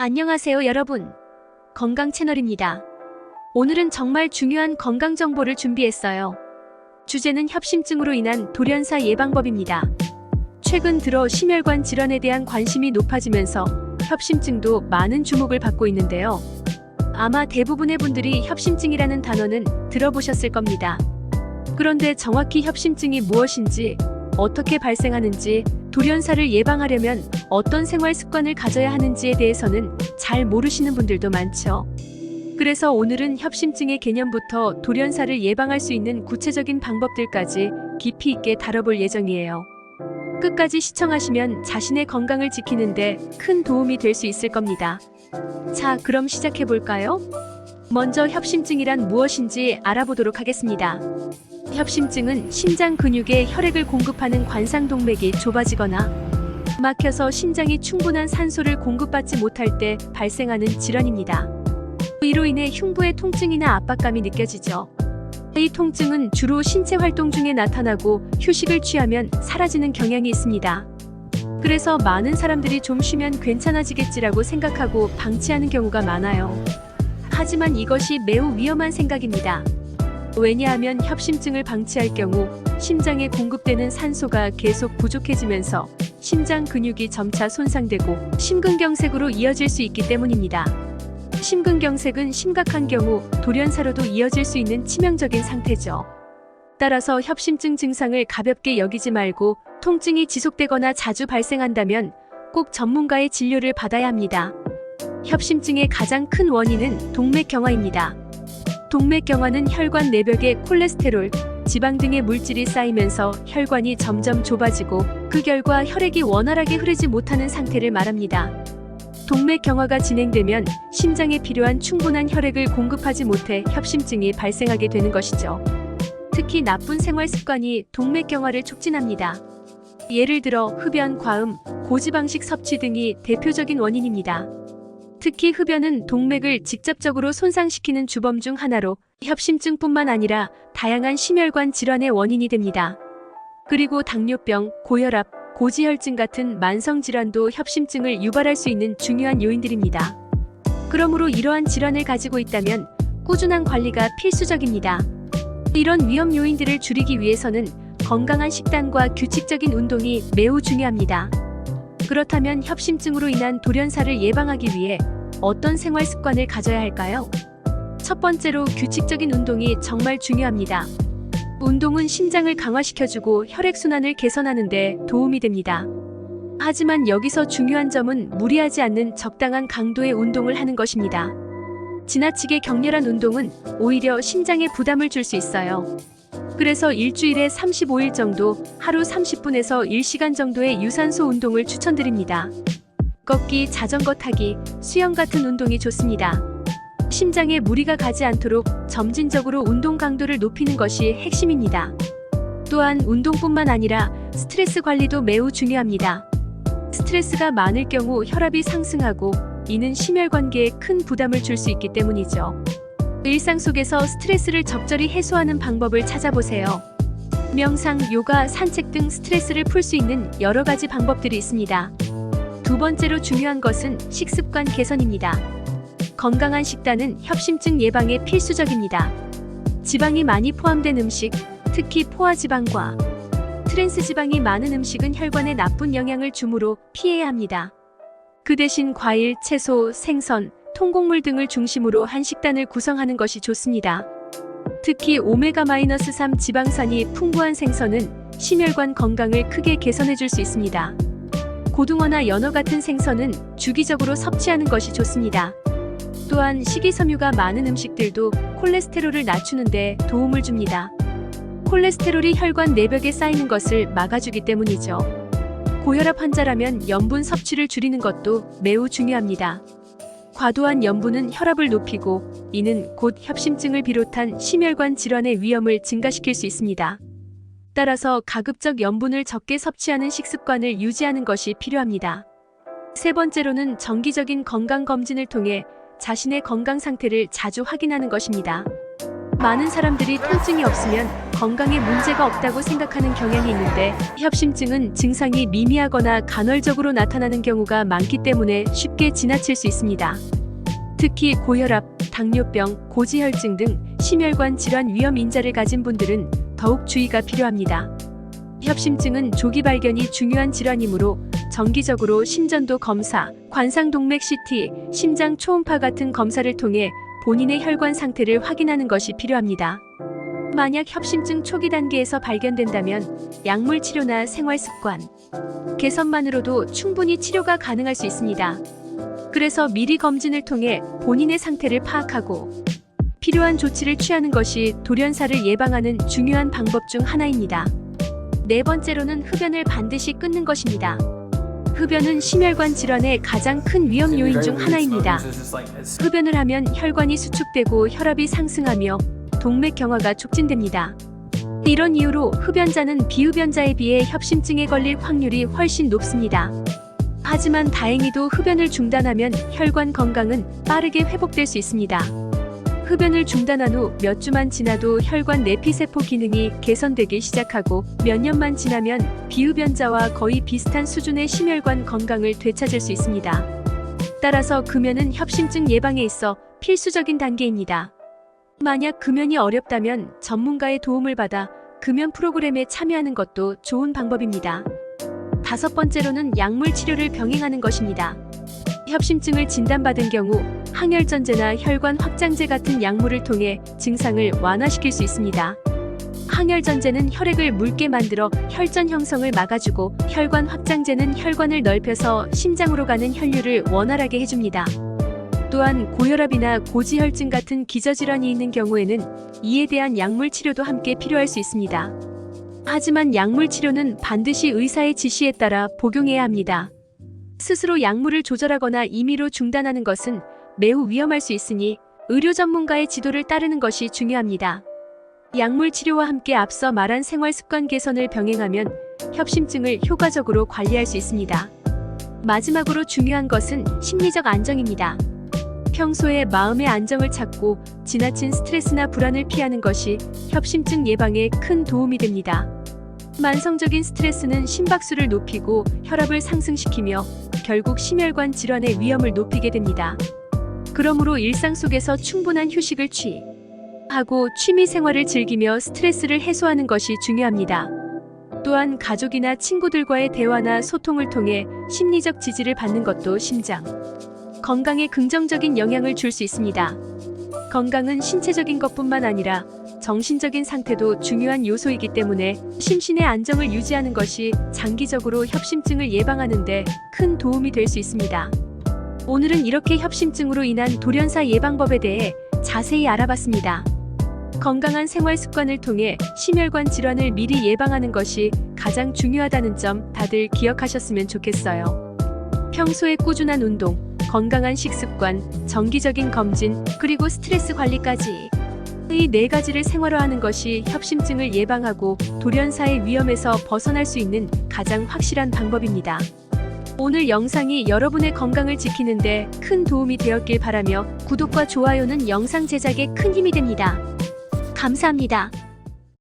안녕하세요 여러분. 건강 채널입니다. 오늘은 정말 중요한 건강 정보를 준비했어요. 주제는 협심증으로 인한 돌연사 예방법입니다. 최근 들어 심혈관 질환에 대한 관심이 높아지면서 협심증도 많은 주목을 받고 있는데요. 아마 대부분의 분들이 협심증이라는 단어는 들어보셨을 겁니다. 그런데 정확히 협심증이 무엇인지, 어떻게 발생하는지, 돌연사를 예방하려면 어떤 생활 습관을 가져야 하는지에 대해서는 잘 모르시는 분들도 많죠. 그래서 오늘은 협심증의 개념부터 돌연사를 예방할 수 있는 구체적인 방법들까지 깊이 있게 다뤄볼 예정이에요. 끝까지 시청하시면 자신의 건강을 지키는데 큰 도움이 될 수 있을 겁니다. 자, 그럼 시작해볼까요? 먼저 협심증이란 무엇인지 알아보도록 하겠습니다. 협심증은 심장 근육에 혈액을 공급하는 관상동맥이 좁아지거나 막혀서 심장이 충분한 산소를 공급받지 못할 때 발생하는 질환입니다. 이로 인해 흉부의 통증이나 압박감이 느껴지죠. 이 통증은 주로 신체 활동 중에 나타나고 휴식을 취하면 사라지는 경향이 있습니다. 그래서 많은 사람들이 좀 쉬면 괜찮아지겠지라고 생각하고 방치하는 경우가 많아요. 하지만 이것이 매우 위험한 생각입니다. 왜냐하면 협심증을 방치할 경우 심장에 공급되는 산소가 계속 부족해지면서 심장 근육이 점차 손상되고 심근경색으로 이어질 수 있기 때문입니다. 심근경색은 심각한 경우 돌연사로도 이어질 수 있는 치명적인 상태죠. 따라서 협심증 증상을 가볍게 여기지 말고 통증이 지속되거나 자주 발생한다면 꼭 전문가의 진료를 받아야 합니다. 협심증의 가장 큰 원인은 동맥경화입니다. 동맥경화는 혈관 내벽에 콜레스테롤, 지방 등의 물질이 쌓이면서 혈관이 점점 좁아지고 그 결과 혈액이 원활하게 흐르지 못하는 상태를 말합니다. 동맥경화가 진행되면 심장에 필요한 충분한 혈액을 공급하지 못해 협심증이 발생하게 되는 것이죠. 특히 나쁜 생활 습관이 동맥경화를 촉진합니다. 예를 들어 흡연, 과음, 고지방식 섭취 등이 대표적인 원인입니다. 특히 흡연은 동맥을 직접적으로 손상시키는 주범 중 하나로 협심증뿐만 아니라 다양한 심혈관 질환의 원인이 됩니다. 그리고 당뇨병, 고혈압, 고지혈증 같은 만성 질환도 협심증을 유발할 수 있는 중요한 요인들입니다. 그러므로 이러한 질환을 가지고 있다면 꾸준한 관리가 필수적입니다. 이런 위험 요인들을 줄이기 위해서는 건강한 식단과 규칙적인 운동이 매우 중요합니다. 그렇다면 협심증으로 인한 돌연사를 예방하기 위해 어떤 생활 습관을 가져야 할까요? 첫 번째로 규칙적인 운동이 정말 중요합니다. 운동은 심장을 강화시켜주고 혈액순환을 개선하는 데 도움이 됩니다. 하지만 여기서 중요한 점은 무리하지 않는 적당한 강도의 운동을 하는 것입니다. 지나치게 격렬한 운동은 오히려 심장에 부담을 줄 수 있어요. 그래서 일주일에 35일 정도, 하루 30분에서 1시간 정도의 유산소 운동을 추천드립니다. 걷기, 자전거 타기, 수영 같은 운동이 좋습니다. 심장에 무리가 가지 않도록 점진적으로 운동 강도를 높이는 것이 핵심입니다. 또한 운동뿐만 아니라 스트레스 관리도 매우 중요합니다. 스트레스가 많을 경우 혈압이 상승하고 이는 심혈관계에 큰 부담을 줄 수 있기 때문이죠. 일상 속에서 스트레스를 적절히 해소하는 방법을 찾아보세요. 명상, 요가, 산책 등 스트레스를 풀 수 있는 여러 가지 방법들이 있습니다. 두 번째로 중요한 것은 식습관 개선입니다. 건강한 식단은 협심증 예방에 필수적입니다. 지방이 많이 포함된 음식, 특히 포화지방과 트랜스지방이 많은 음식은 혈관에 나쁜 영향을 주므로 피해야 합니다. 그 대신 과일, 채소, 생선, 통곡물 등을 중심으로 한 식단을 구성하는 것이 좋습니다. 특히 오메가-3 지방산이 풍부한 생선은 심혈관 건강을 크게 개선해 줄 수 있습니다. 고등어나 연어 같은 생선은 주기적으로 섭취하는 것이 좋습니다. 또한 식이섬유가 많은 음식들도 콜레스테롤을 낮추는 데 도움을 줍니다. 콜레스테롤이 혈관 내벽에 쌓이는 것을 막아주기 때문이죠. 고혈압 환자라면 염분 섭취를 줄이는 것도 매우 중요합니다. 과도한 염분은 혈압을 높이고 이는 곧 협심증을 비롯한 심혈관 질환의 위험을 증가시킬 수 있습니다. 따라서 가급적 염분을 적게 섭취하는 식습관을 유지하는 것이 필요합니다. 세 번째로는 정기적인 건강검진을 통해 자신의 건강 상태를 자주 확인하는 것입니다. 많은 사람들이 통증이 없으면 건강에 문제가 없다고 생각하는 경향이 있는데 협심증은 증상이 미미하거나 간헐적으로 나타나는 경우가 많기 때문에 쉽게 지나칠 수 있습니다. 특히 고혈압, 당뇨병, 고지혈증 등 심혈관 질환 위험 인자를 가진 분들은 더욱 주의가 필요합니다. 협심증은 조기 발견이 중요한 질환이므로 정기적으로 심전도 검사, 관상동맥 CT, 심장 초음파 같은 검사를 통해 본인의 혈관 상태를 확인하는 것이 필요합니다. 만약 협심증 초기 단계에서 발견된다면 약물 치료나 생활 습관 개선만으로도 충분히 치료가 가능할 수 있습니다. 그래서 미리 검진을 통해 본인의 상태를 파악하고 필요한 조치를 취하는 것이 돌연사를 예방하는 중요한 방법 중 하나입니다. 네 번째로는 흡연을 반드시 끊는 것입니다. 흡연은 심혈관 질환의 가장 큰 위험 요인 중 하나입니다. 흡연을 하면 혈관이 수축되고 혈압이 상승하며 동맥 경화가 촉진됩니다. 이런 이유로 흡연자는 비흡연자에 비해 협심증에 걸릴 확률이 훨씬 높습니다. 하지만 다행히도 흡연을 중단하면 혈관 건강은 빠르게 회복될 수 있습니다. 흡연을 중단한 후 몇 주만 지나도 혈관 내피세포 기능이 개선되기 시작하고 몇 년만 지나면 비흡연자와 거의 비슷한 수준의 심혈관 건강을 되찾을 수 있습니다. 따라서 금연은 협심증 예방에 있어 필수적인 단계입니다. 만약 금연이 어렵다면 전문가의 도움을 받아 금연 프로그램에 참여하는 것도 좋은 방법입니다. 다섯 번째로는 약물 치료를 병행하는 것입니다. 협심증을 진단받은 경우 항혈전제나 혈관 확장제 같은 약물을 통해 증상을 완화시킬 수 있습니다. 항혈전제는 혈액을 묽게 만들어 혈전 형성을 막아주고 혈관 확장제는 혈관을 넓혀서 심장으로 가는 혈류를 원활하게 해줍니다. 또한 고혈압이나 고지혈증 같은 기저질환이 있는 경우에는 이에 대한 약물 치료도 함께 필요할 수 있습니다. 하지만 약물 치료는 반드시 의사의 지시에 따라 복용해야 합니다. 스스로 약물을 조절하거나 임의로 중단하는 것은 매우 위험할 수 있으니 의료 전문가의 지도를 따르는 것이 중요합니다. 약물 치료와 함께 앞서 말한 생활 습관 개선을 병행하면 협심증을 효과적으로 관리할 수 있습니다. 마지막으로 중요한 것은 심리적 안정입니다. 평소에 마음의 안정을 찾고 지나친 스트레스나 불안을 피하는 것이 협심증 예방에 큰 도움이 됩니다. 만성적인 스트레스는 심박수를 높이고 혈압을 상승시키며 결국 심혈관 질환의 위험을 높이게 됩니다. 그러므로 일상 속에서 충분한 휴식을 취하고 취미 생활을 즐기며 스트레스를 해소하는 것이 중요합니다. 또한 가족이나 친구들과의 대화나 소통을 통해 심리적 지지를 받는 것도 심장 건강에 긍정적인 영향을 줄 수 있습니다. 건강은 신체적인 것뿐만 아니라 정신적인 상태도 중요한 요소이기 때문에 심신의 안정을 유지하는 것이 장기적으로 협심증을 예방하는 데 큰 도움이 될 수 있습니다. 오늘은 이렇게 협심증으로 인한 돌연사 예방법에 대해 자세히 알아봤습니다. 건강한 생활 습관을 통해 심혈관 질환을 미리 예방하는 것이 가장 중요하다는 점 다들 기억하셨으면 좋겠어요. 평소에 꾸준한 운동, 건강한 식습관, 정기적인 검진, 그리고 스트레스 관리까지 이 네 가지를 생활화하는 것이 협심증을 예방하고 돌연사의 위험에서 벗어날 수 있는 가장 확실한 방법입니다. 오늘 영상이 여러분의 건강을 지키는데 큰 도움이 되었길 바라며 구독과 좋아요는 영상 제작에 큰 힘이 됩니다. 감사합니다.